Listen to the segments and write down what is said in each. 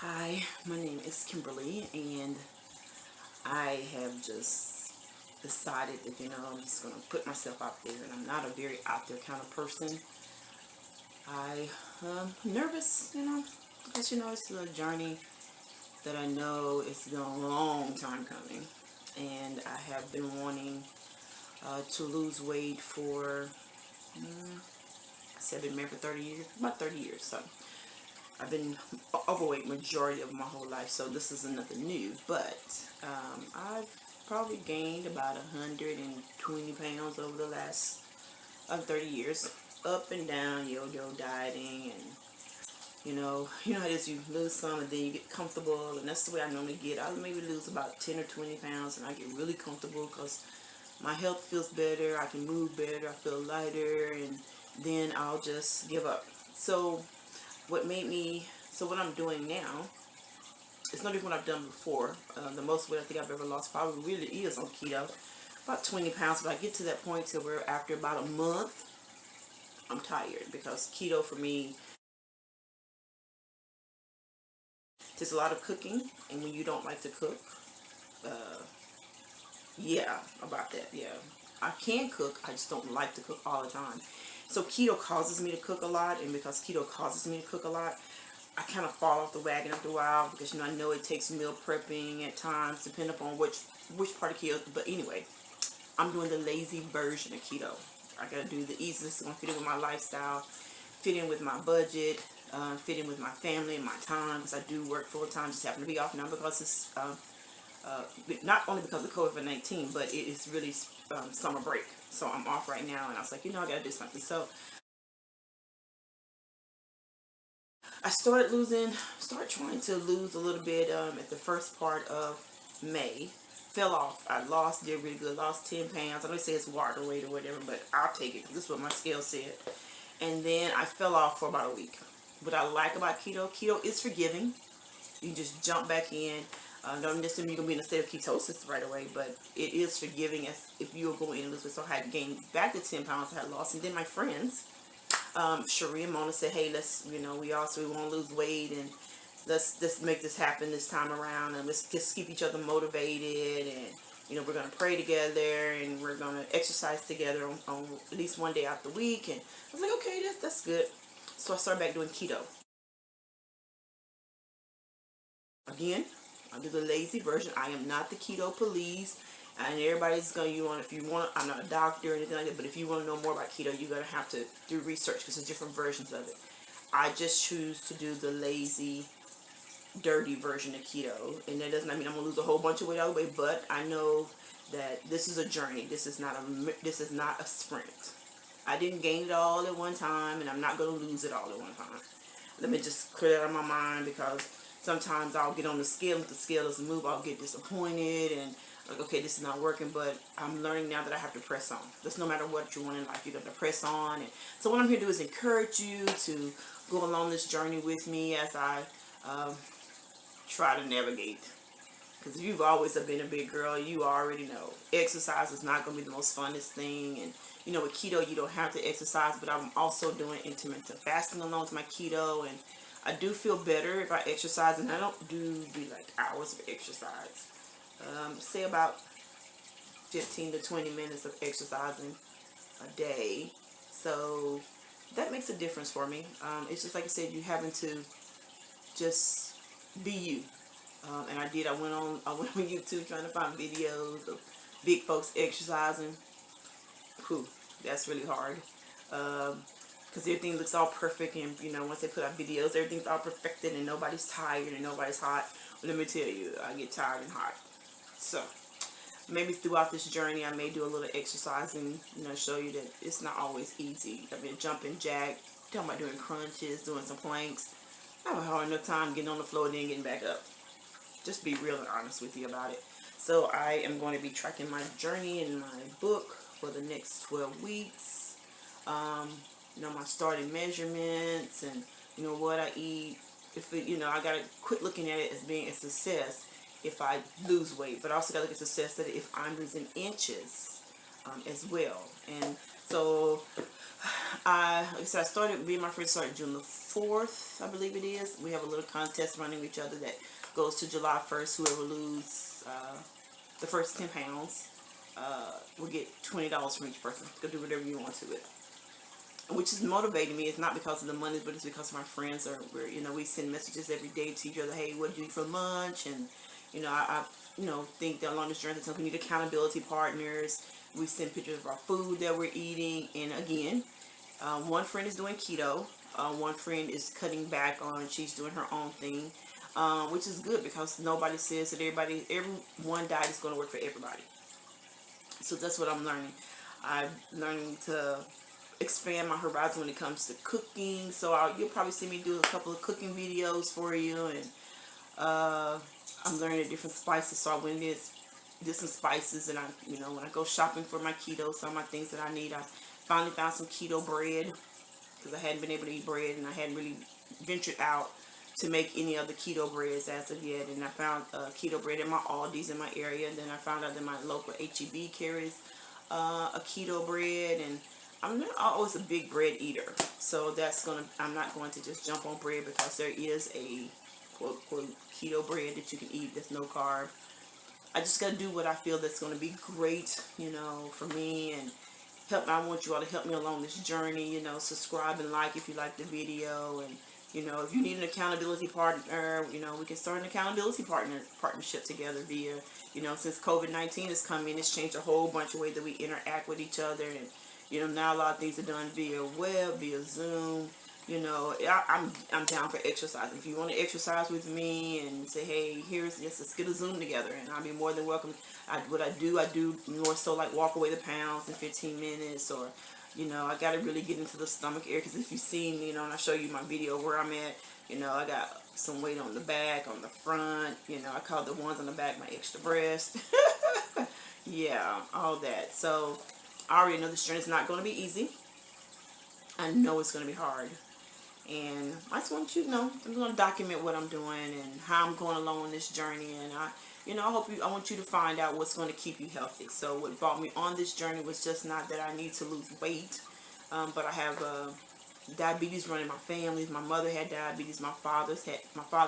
Hi, my name is Kimberly, and I have just decided that, I'm just going to put myself out there, and I'm not a very out there kind of person. I'm nervous, because, it's a journey that I know it's been a long time coming, and I have been wanting to lose weight for, I said I've been married for 30 years, about 30 years, so I've been overweight majority of my whole life, so this isn't nothing new. But I've probably gained about 120 pounds over the last 30 years, up and down, yo-yo dieting, and how it is. You lose some, and then you get comfortable, and that's the way I normally get. I'll maybe lose about 10 or 20 pounds, and I get really comfortable because my health feels better. I can move better. I feel lighter, and then I'll just give up. So what made me so what I'm doing now, it's not even what I've done before. The most weight I think I've ever lost probably really is on keto, about 20 pounds. But I get to that point to where after about a month, I'm tired because keto for me takes a lot of cooking, and when you don't like to cook, uh, yeah, about that, yeah. I can cook, I just don't like to cook all the time. So keto causes me to cook a lot, and because keto causes me to cook a lot, I kind of fall off the wagon after a while because I know it takes meal prepping at times, depending upon which part of keto. But anyway, I'm doing the lazy version of keto. I gotta do the easiest. It's gonna fit in with my lifestyle, fit in with my budget, fit in with my family and my time. Because I do work full time. Just happen to be off now because it's uh, not only because of COVID-19, but it is really summer break. So I'm off right now, and I was like, I gotta do something. So I started trying to lose a little bit at the first part of May. Fell off. I did really good. Lost 10 pounds. I don't say it's water weight or whatever, but I'll take it because this is what my scale said. And then I fell off for about a week. What I like about keto is forgiving. You just jump back in. Don't necessarily you're gonna be in a state of ketosis right away, but it is forgiving as if you're going in and lose weight. So I had gained back the 10 pounds I had lost, and then my friends Cherie and Mona said, "Hey, we also we want to lose weight, and let's make this happen this time around, and let's just keep each other motivated, and we're gonna pray together, and we're gonna exercise together on at least one day out the week." And I was like, "Okay, that's good." So I started back doing keto again. I'll do the lazy version. I am not the keto police. And everybody's going to, if you want, I'm not a doctor or anything like that, but if you want to know more about keto, you're going to have to do research because there's different versions of it. I just choose to do the lazy, dirty version of keto. And that does not mean I'm going to lose a whole bunch of weight all the way, but I know that this is a journey. This is not a sprint. I didn't gain it all at one time, and I'm not going to lose it all at one time. Let me just clear that out of my mind because sometimes I'll get on the scale. If the scale doesn't move, I'll get disappointed and like, okay, this is not working. But I'm learning now that I have to press on. Just no matter what you want in life, you got to press on. And so what I'm here to do is encourage you to go along this journey with me as I um, try to navigate. Because if you've always been a big girl, you already know exercise is not going to be the most funnest thing. And with keto, you don't have to exercise, but I'm also doing intermittent fasting along with my keto, and I do feel better if I exercise, and I don't do like hours of exercise. Say about 15 to 20 minutes of exercising a day. So that makes a difference for me. It's just like I said, you having to just be you. And I did. I went on YouTube trying to find videos of big folks exercising. Whew, that's really hard. Because everything looks all perfect, and once they put out videos, everything's all perfected, and nobody's tired and nobody's hot. But let me tell you, I get tired and hot. So maybe throughout this journey, I may do a little exercising. Show you that it's not always easy. I've been jumping jack, talking about doing crunches, doing some planks. I have a hard enough time getting on the floor and then getting back up. Just be real and honest with you about it. So I am going to be tracking my journey in my book for the next 12 weeks. My starting measurements and what I eat. If I gotta quit looking at it as being a success if I lose weight, but I also gotta look at success that if I'm losing inches, as well. And so like I said, I started, me and my friends started June the 4th, I believe it is. We have a little contest running with each other that goes to July 1st. Whoever loses the first 10 pounds will get $20 from each person. Go do whatever you want to it. Which is motivating me. It's not because of the money, but it's because my friends are, we send messages every day to each other. Hey, what do you eat for lunch? And, I think that along this journey, we need accountability partners. We send pictures of our food that we're eating. And again, one friend is doing keto. One friend is cutting back on, she's doing her own thing. Which is good because nobody says that every one diet is going to work for everybody. So that's what I'm learning. I'm learning to expand my horizon when it comes to cooking. So you'll probably see me do a couple of cooking videos for you, and I'm learning different spices. So I went and did some spices, and when I go shopping for my keto, some of my things that I need, I finally found some keto bread because I hadn't been able to eat bread, and I hadn't really ventured out to make any other keto breads as of yet. And I found keto bread in my Aldi's in my area, and then I found out that my local HEB carries a keto bread. And I'm not always a big bread eater, so I'm not going to just jump on bread because there is a quote keto bread that you can eat that's no carb. I just gotta do what I feel that's gonna be great, for me, and I want you all to help me along this journey. Subscribe and like if you like the video, and if you need an accountability partner, we can start an accountability partnership together via, since COVID-19 has come in, it's changed a whole bunch of ways that we interact with each other. And now a lot of things are done via web, via Zoom. I'm down for exercise. If you want to exercise with me and say, hey, let's get a Zoom together, and I'll be more than welcome. What I do more so like walk away the pounds in 15 minutes, or I got to really get into the stomach area, because if you see me, and I show you my video where I'm at, I got some weight on the back, on the front, I call the ones on the back my extra breast. Yeah, all that. So I already know this journey is not going to be easy. I know it's going to be hard. And I just want you to know, I'm going to document what I'm doing and how I'm going along on this journey. And I want you to find out what's going to keep you healthy. So what brought me on this journey was just not that I need to lose weight, but I have diabetes running my family. My mother had diabetes. My father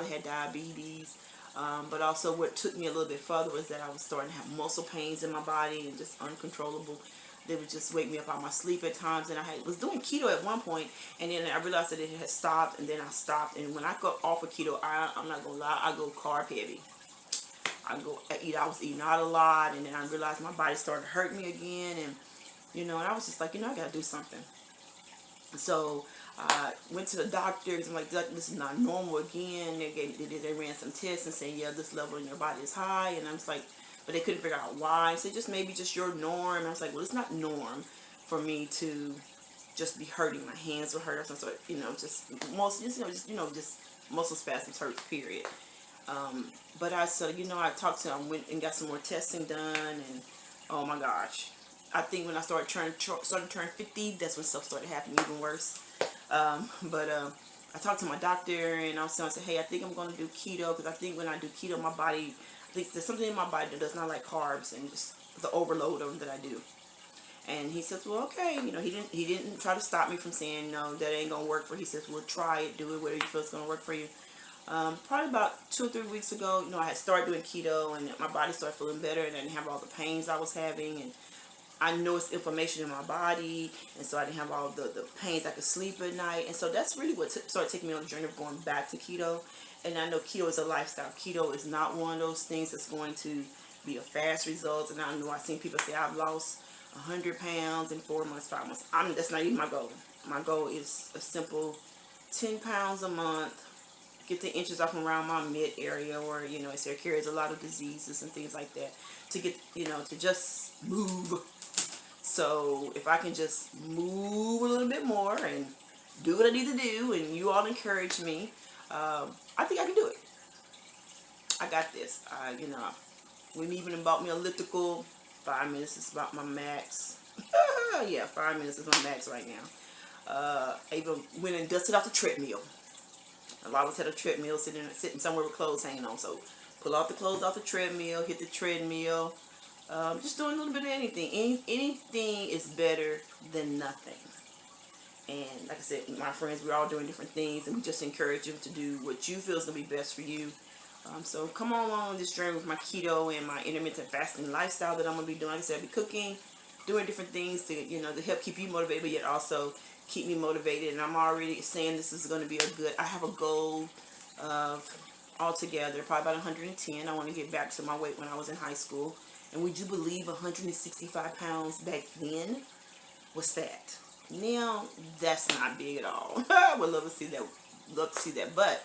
had diabetes. But also what took me a little bit further was that I was starting to have muscle pains in my body and just uncontrollable. They would just wake me up out of my sleep at times, and I was doing keto at one point, and then I realized that it had stopped, and then I stopped. And when I go off of keto, I'm not gonna lie, I go carb heavy. I was eating out a lot, and then I realized my body started hurting me again, and and I was just like, I gotta do something. So I went to the doctor because I'm like, this is not normal again. They ran some tests and said, yeah, this level in your body is high, and I was like, but they couldn't figure out why. So maybe just your norm. And I was like, well, it's not norm for me to just be hurting. My hands will hurt or something. So, just muscle spasms hurt, period. But I said, I talked to him, went and got some more testing done, and oh my gosh. I think when I started turning 50, that's when stuff started happening even worse. But I talked to my doctor, and I was telling him, hey, I think I'm going to do keto, because I think when I do keto, my body, I think there's something in my body that does not like carbs and just the overload of them that I do. And he says, well, okay. He didn't try to stop me from saying, no, that ain't going to work for you. He says, well, try it, do it, whatever you feel is going to work for you. Probably about 2 or 3 weeks ago, I had started doing keto, and my body started feeling better, and I didn't have all the pains I was having, and I know it's inflammation in my body, and so I didn't have all the pains. I could sleep at night, and so that's really what started taking me on the journey of going back to keto. And I know keto is a lifestyle. Keto is not one of those things that's going to be a fast result. And I know I've seen people say I've lost 100 pounds in 4 months, 5 months. That's not even my goal. My goal is a simple 10 pounds a month. Get the inches off around my mid area, or it carries a lot of diseases and things like that. To get to just move. So if I can just move a little bit more and do what I need to do, and you all encourage me, I think I can do it. I got this. When even bought me a elliptical, 5 minutes is about my max. Yeah, 5 minutes is my max right now. I even went and dusted off the treadmill. A lot of us had a treadmill sitting somewhere with clothes hanging on. So pull off the clothes off the treadmill, hit the treadmill, Just doing a little bit of anything. Anything is better than nothing. And like I said, my friends, we're all doing different things, and we just encourage you to do what you feel is going to be best for you. So come on along this journey with my keto and my intermittent fasting lifestyle that I'm going to be doing. Like I said, I'll be cooking, doing different things to, to help keep you motivated, but yet also keep me motivated. And I'm already saying this is going to be I have a goal of altogether, probably about 110. I want to get back to my weight when I was in high school. And would you believe 165 pounds back then was fat? Now, that's not big at all. I would love to see that. Love to see that. But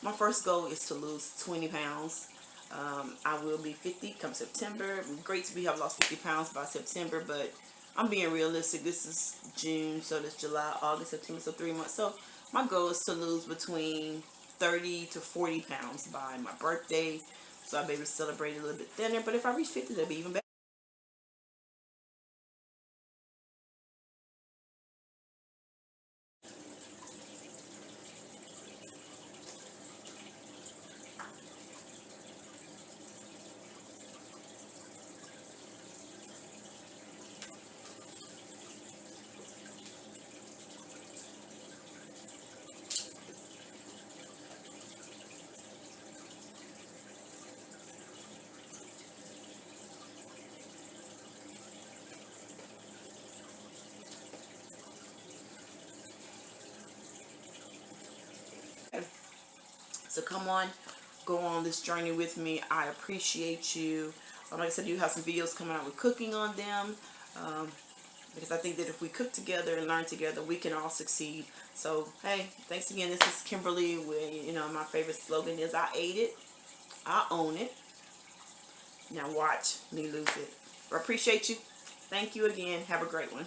my first goal is to lose 20 pounds. I will be 50 come September. Great to have lost 50 pounds by September, but I'm being realistic. This is June, so that's July, August, September, so 3 months. So my goal is to lose between 30 to 40 pounds by my birthday, so I'll be able to celebrate a little bit thinner. But if I reach 50, that'll be even better. So come on, go on this journey with me. I appreciate you. Like I said, you have some videos coming out with cooking on them. Because I think that if we cook together and learn together, we can all succeed. So, hey, thanks again. This is Kimberly. My favorite slogan is, I ate it, I own it. Now watch me lose it. I appreciate you. Thank you again. Have a great one.